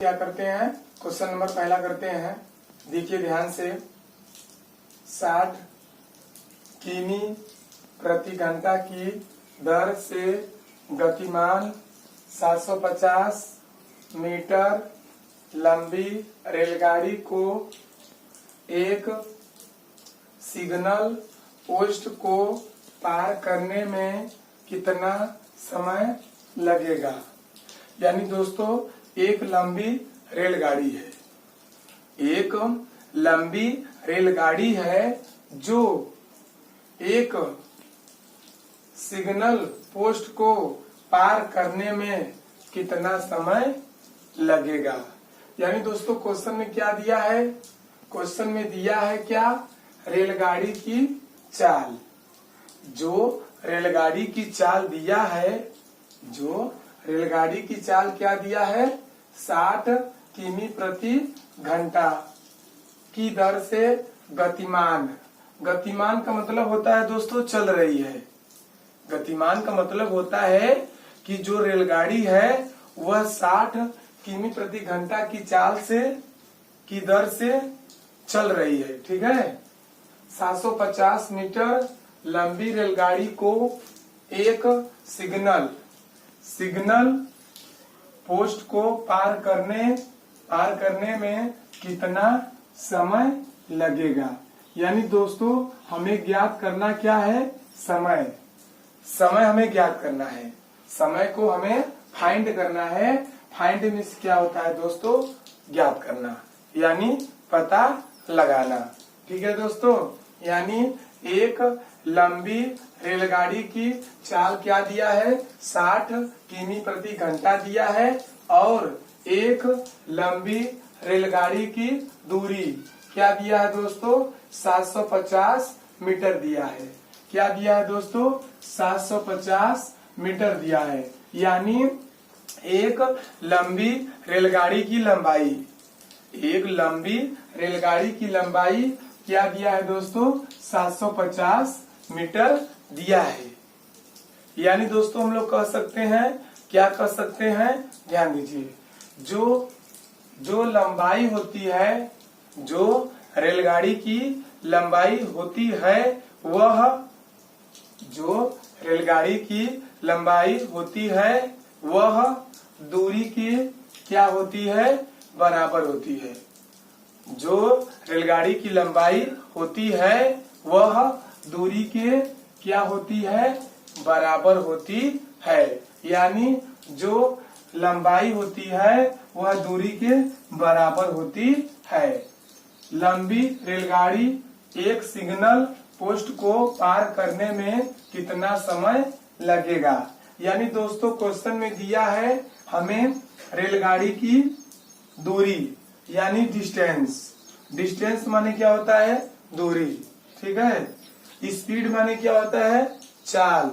क्या करते हैं, क्वेश्चन नंबर पहला करते हैं। देखिए ध्यान से, 60 किमी प्रति घंटा की दर से गतिमान 750 मीटर लंबी रेलगाड़ी को एक सिग्नल पोस्ट को पार करने में कितना समय लगेगा। यानी दोस्तों एक लंबी रेलगाड़ी है, एक लंबी रेलगाड़ी है जो एक सिग्नल पोस्ट को पार करने में कितना समय लगेगा। यानी दोस्तों क्वेश्चन में क्या दिया है, क्वेश्चन में दिया है क्या, रेलगाड़ी की चाल। जो रेलगाड़ी की चाल दिया है, जो रेलगाड़ी की चाल क्या दिया है, 60 किमी प्रति घंटा की दर से गतिमान। गतिमान का मतलब होता है दोस्तों चल रही है। गतिमान का मतलब होता है कि जो रेलगाड़ी है वह 60 किमी प्रति घंटा की चाल से की दर से चल रही है। ठीक है, 750 मीटर लंबी रेलगाड़ी को एक सिग्नल पोस्ट को पार करने में कितना समय लगेगा। यानी दोस्तों हमें ज्ञात करना क्या है, समय हमें ज्ञात करना है, समय को हमें फाइंड करना है। फाइंड मीन्स क्या होता है दोस्तों, ज्ञात करना यानी पता लगाना। ठीक है दोस्तों, यानी एक लंबी रेलगाड़ी की चाल क्या दिया है, 60 किमी प्रति घंटा दिया है, और एक लंबी रेलगाड़ी की दूरी क्या दिया है दोस्तों, 750 मीटर दिया है। क्या दिया है दोस्तों, 750 मीटर दिया है। यानी एक लंबी रेलगाड़ी की लंबाई, एक लंबी रेलगाड़ी की लंबाई क्या दिया है दोस्तों, 750 मीटर दिया है। यानी दोस्तों हम लोग कह सकते हैं, क्या कह सकते हैं, ध्यान दीजिए, जो लंबाई होती है, जो रेलगाड़ी की लंबाई होती है, वह जो रेलगाड़ी की लंबाई होती है वह दूरी की क्या होती है, बराबर होती है। जो रेलगाड़ी की लंबाई होती है वह दूरी के क्या होती है, बराबर होती है। यानी जो लंबाई होती है वह दूरी के बराबर होती है। लंबी रेलगाड़ी एक सिग्नल पोस्ट को पार करने में कितना समय लगेगा। यानी दोस्तों क्वेश्चन में दिया है हमें रेलगाड़ी की दूरी यानी डिस्टेंस माने क्या होता है, दूरी। ठीक है, स्पीड माने क्या होता है, चाल।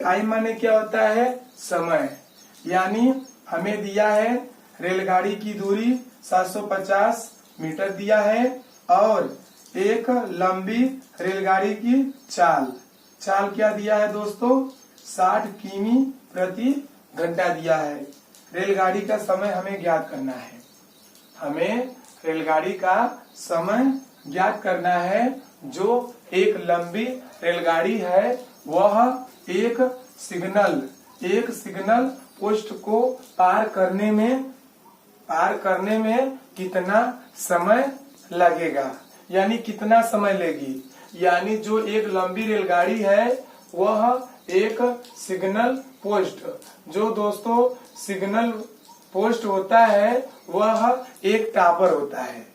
टाइम माने क्या होता है, समय। यानी हमें दिया है रेलगाड़ी की दूरी 750 मीटर दिया है और एक लंबी रेलगाड़ी की चाल क्या दिया है दोस्तों, 60 किमी प्रति घंटा दिया है। रेलगाड़ी का समय हमें ज्ञात करना है, हमें रेलगाड़ी का समय ज्ञात करना है। जो एक लंबी रेलगाड़ी है वह एक सिग्नल पोस्ट को पार करने में कितना समय लगेगा। यानी कितना समय लेगी। यानी जो एक लंबी रेलगाड़ी है वह एक सिग्नल पोस्ट, जो दोस्तों सिग्नल पोस्ट होता है वह एक टावर होता है।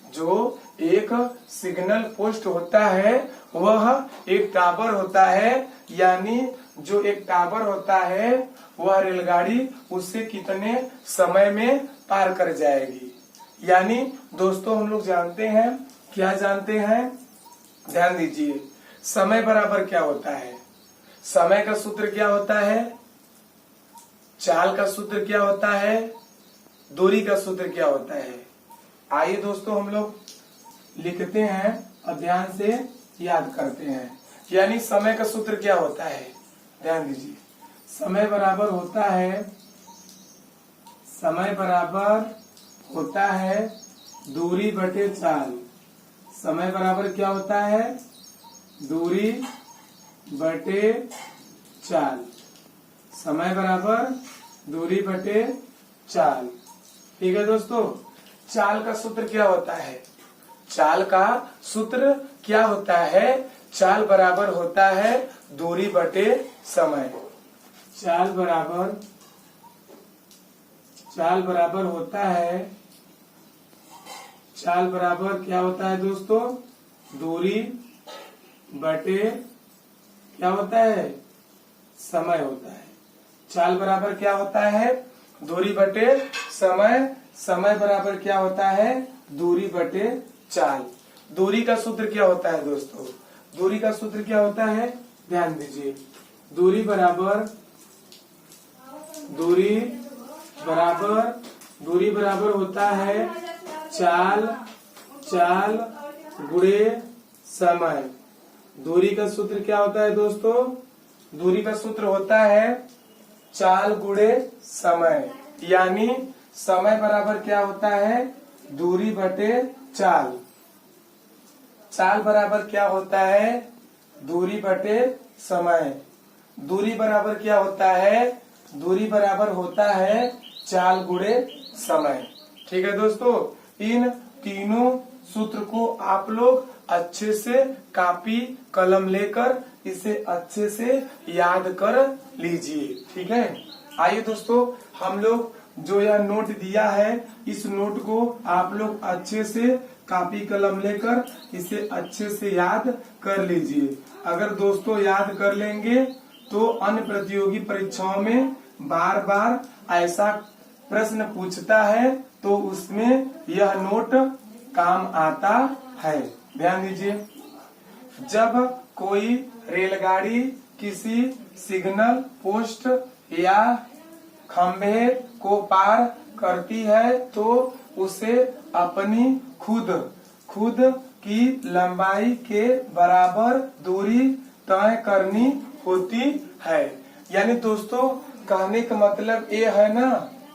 जो एक सिग्नल पोस्ट होता है वह एक टावर होता है। यानी जो एक टावर होता है वह रेलगाड़ी उससे कितने समय में पार कर जाएगी। यानी दोस्तों हम लोग जानते हैं, क्या जानते हैं, ध्यान दीजिए, समय बराबर क्या होता है, समय का सूत्र क्या होता है, चाल का सूत्र क्या होता है, दूरी का सूत्र क्या होता है। आइए दोस्तों हम लोग लिखते हैं और ध्यान से याद करते हैं। यानी समय का सूत्र क्या होता है, ध्यान दीजिए, समय बराबर होता है, समय बराबर होता है दूरी बटे चाल। समय बराबर क्या होता है? दूरी बटे चाल। समय बराबर दूरी बटे चाल। ठीक है दोस्तों, चाल का सूत्र क्या होता है? चाल का सूत्र क्या होता है? चाल बराबर होता है दूरी बटे समय। चाल बराबर होता है, चाल बराबर क्या होता है दोस्तों? दूरी बटे क्या होता है? समय होता है। चाल बराबर क्या होता है? दूरी बटे समय। समय बराबर क्या होता है? दूरी बटे चाल। दूरी का सूत्र क्या होता है दोस्तों? दूरी का सूत्र क्या होता है? ध्यान दीजिए, दूरी बराबर होता है चाल गुणे समय। दूरी का सूत्र क्या होता है दोस्तों? दूरी का सूत्र होता है चाल गुणे समय, यानी समय बराबर क्या होता है? दूरी बटे चाल। चाल बराबर क्या होता है? दूरी बटे समय। दूरी बराबर क्या होता है? दूरी बराबर होता है चाल गुणे समय। ठीक है दोस्तों, इन तीनों सूत्र को आप लोग अच्छे से कॉपी कलम लेकर इसे अच्छे से याद कर लीजिए। ठीक है, आइए दोस्तों, हम लोग जो यह नोट दिया है, इस नोट को आप लोग अच्छे से कॉपी कलम लेकर इसे अच्छे से याद कर लीजिए। अगर दोस्तों याद कर लेंगे तो अन्य प्रतियोगी परीक्षाओं में बार बार ऐसा प्रश्न पूछता है तो उसमें यह नोट काम आता है। ध्यान दीजिए, जब कोई रेलगाड़ी किसी सिग्नल पोस्ट या खंभे को पार करती है तो उसे अपनी खुद की लंबाई के बराबर दूरी तय करनी होती है। यानी दोस्तों कहने का मतलब ये है ना,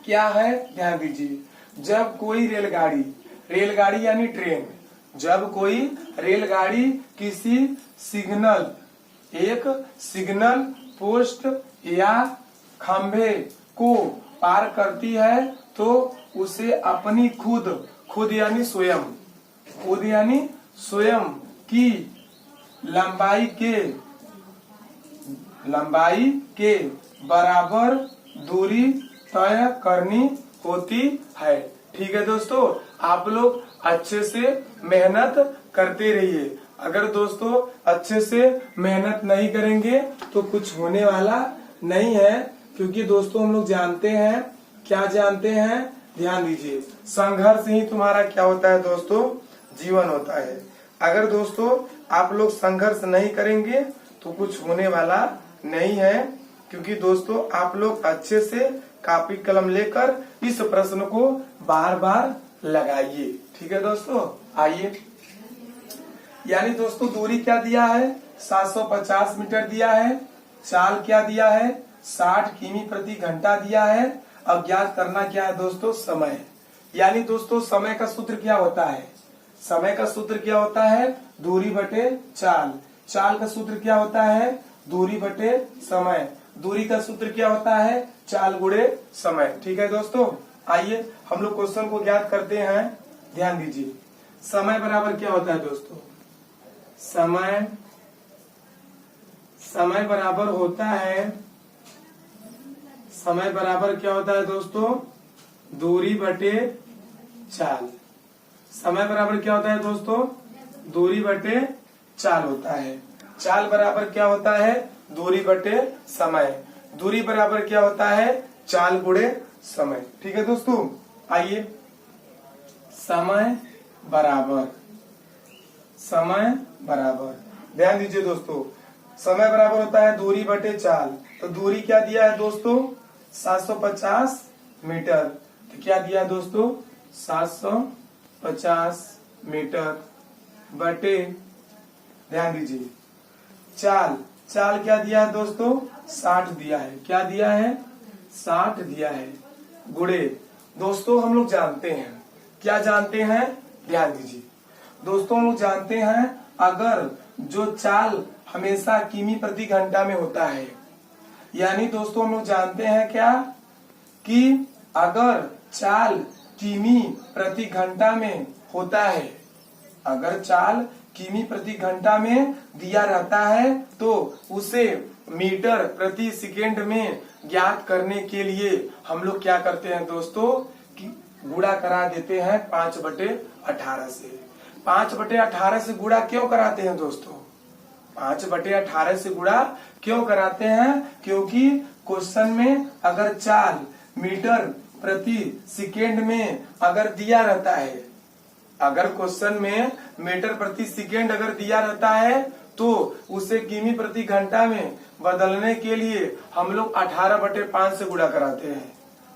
क्या है? ध्यान दीजिए, जब कोई रेलगाड़ी यानी ट्रेन, जब कोई रेलगाड़ी किसी एक सिग्नल पोस्ट या खंभे को पार करती है तो उसे अपनी खुद यानी स्वयं की लंबाई के बराबर दूरी तय करनी होती है। ठीक है दोस्तों, आप लोग अच्छे से मेहनत करते रहिए। अगर दोस्तों अच्छे से मेहनत नहीं करेंगे तो कुछ होने वाला नहीं है, क्योंकि दोस्तों हम लोग जानते हैं, क्या जानते हैं? ध्यान दीजिए, संघर्ष ही तुम्हारा क्या होता है दोस्तों? जीवन होता है। अगर दोस्तों आप लोग संघर्ष नहीं करेंगे तो कुछ होने वाला नहीं है, क्योंकि दोस्तों आप लोग अच्छे से कॉपी कलम लेकर इस प्रश्न को बार बार लगाइए। ठीक है दोस्तों, आइए, यानी दोस्तों दूरी क्या दिया है? 750 मीटर दिया है। चाल क्या दिया है? 60 किमी प्रति घंटा दिया है। अब ज्ञात करना क्या है दोस्तों? समय। यानी दोस्तों समय का सूत्र क्या होता है? समय का सूत्र क्या होता है? दूरी बटे चाल। चाल का सूत्र क्या होता है? दूरी बटे समय। दूरी का सूत्र क्या होता है? चाल गुणे समय। ठीक है दोस्तों, आइए हम लोग क्वेश्चन को ज्ञात करते हैं। ध्यान दीजिए, समय बराबर क्या होता है दोस्तों? समय बराबर होता है, समय बराबर क्या होता है दोस्तों? दूरी बटे चाल। समय बराबर क्या होता है दोस्तों? दूरी बटे चाल होता है। चाल बराबर क्या होता है? दूरी बटे समय। दूरी बराबर क्या होता है? चाल गुणे समय। ठीक है दोस्तों, आइए, समय बराबर ध्यान दीजिए दोस्तों, समय बराबर होता है दूरी बटे चाल। तो दूरी क्या दिया है दोस्तों? 750 मीटर। तो क्या दिया है दोस्तों? 750 मीटर बटे, ध्यान दीजिए, चाल क्या दिया है दोस्तों? 60 दिया है। क्या दिया है? 60 दिया है। गुणे, दोस्तों हम लोग जानते हैं क्या जानते हैं, ध्यान दीजिए दोस्तों, हम लोग जानते हैं अगर जो चाल हमेशा किमी प्रति घंटा में होता है, यानी दोस्तों हम लोग जानते हैं क्या कि अगर चाल किमी प्रति घंटा में होता है, अगर चाल किमी प्रति घंटा में दिया रहता है तो उसे मीटर प्रति सेकेंड में ज्ञात करने के लिए हम लोग क्या करते हैं दोस्तों कि गुणा करा देते हैं 5/18 से। 5/18 से गुणा क्यों कराते हैं दोस्तों, 5/18 से गुणा क्यों कराते हैं, क्योंकि क्वेश्चन में अगर चाल मीटर प्रति सेकेंड में अगर दिया रहता है, अगर क्वेश्चन में मीटर प्रति सेकेंड अगर दिया रहता है तो उसे किमी प्रति घंटा में बदलने के लिए हम लोग 18/5 से गुणा कराते हैं।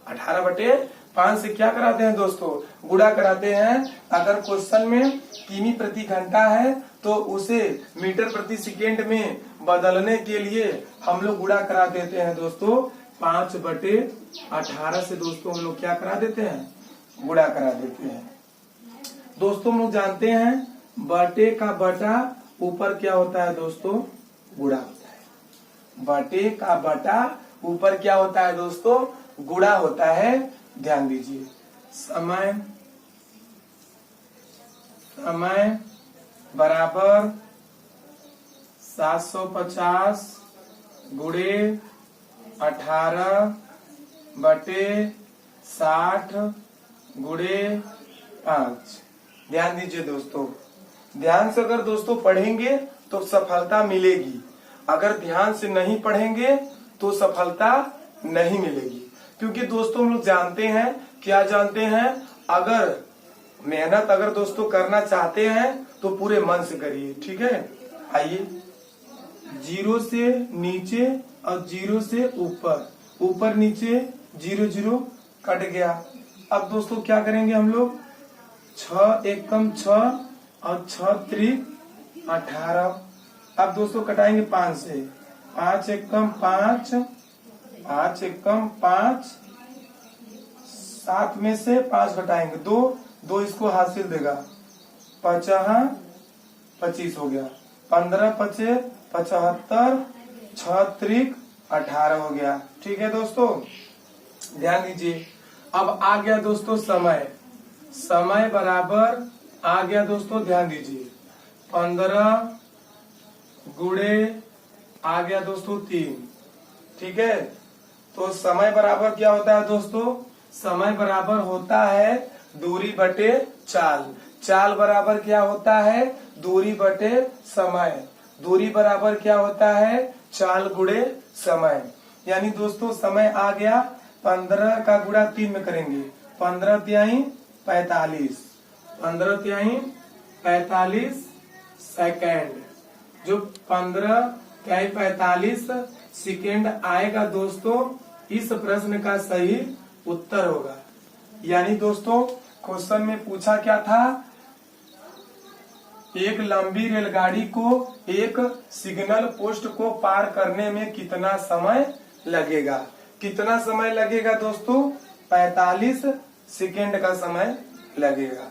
18/5 से क्या कराते हैं दोस्तों, गुणा कराते हैं। अगर क्वेश्चन में किमी प्रति घंटा है तो उसे मीटर प्रति सेकेंड में बदलने के लिए हम लोग गुणा करा देते हैं दोस्तों 5/18 से दोस्तों हम लोग क्या करा देते हैं, गुणा करा देते हैं। दोस्तों हम लोग जानते हैं बटे का बटा ऊपर क्या होता है दोस्तों, गुणा होता है। बटे का बटा ऊपर क्या होता है दोस्तों, गुणा होता है। ध्यान दीजिए समय बराबर 750 गुणे 18/60 गुणे 5। ध्यान दीजिए दोस्तों, ध्यान से अगर दोस्तों पढ़ेंगे तो सफलता मिलेगी, अगर ध्यान से नहीं पढ़ेंगे तो सफलता नहीं मिलेगी। क्योंकि दोस्तों हम लोग जानते हैं, क्या जानते हैं, अगर मेहनत अगर दोस्तों करना चाहते हैं तो पूरे मन से करिए, ठीक है। आइए 0 से नीचे और 0 से ऊपर, ऊपर नीचे 0 0 कट गया। अब दोस्तों क्या करेंगे हम लोग, 6 एकम 6 और 6 त्रिक 18। अब दोस्तों कटाएंगे 5 से, 5 एकम 5, 5 एकम 5, 7 में से 5 घटाएंगे 2 इसको हासिल देगा, 25 हो गया, 15 पचे 75, 6 त्रिक 18 हो गया, ठीक है दोस्तों। ध्यान दीजिए अब आ गया दोस्तों समय बराबर आ गया दोस्तों, ध्यान दीजिए 15 गुणे आ गया दोस्तों 3, ठीक है। तो समय बराबर क्या होता है दोस्तों, समय बराबर होता है दूरी बटे चाल। चाल बराबर क्या होता है, दूरी बटे समय। दूरी बराबर क्या होता है, चाल गुणे समय। यानी दोस्तों समय आ गया, 15 का गुणा 3 में करेंगे, 15 तिहाई 45, 15 तिहाई 45 सेकेंड। जो 15 तिहाई 45 सेकेंड आएगा दोस्तों, इस प्रश्न का सही उत्तर होगा। यानी दोस्तों क्वेश्चन में पूछा क्या था, एक लंबी रेलगाड़ी को एक सिग्नल पोस्ट को पार करने में कितना समय लगेगा। कितना समय लगेगा दोस्तों, 45 सेकेंड का समय लगेगा।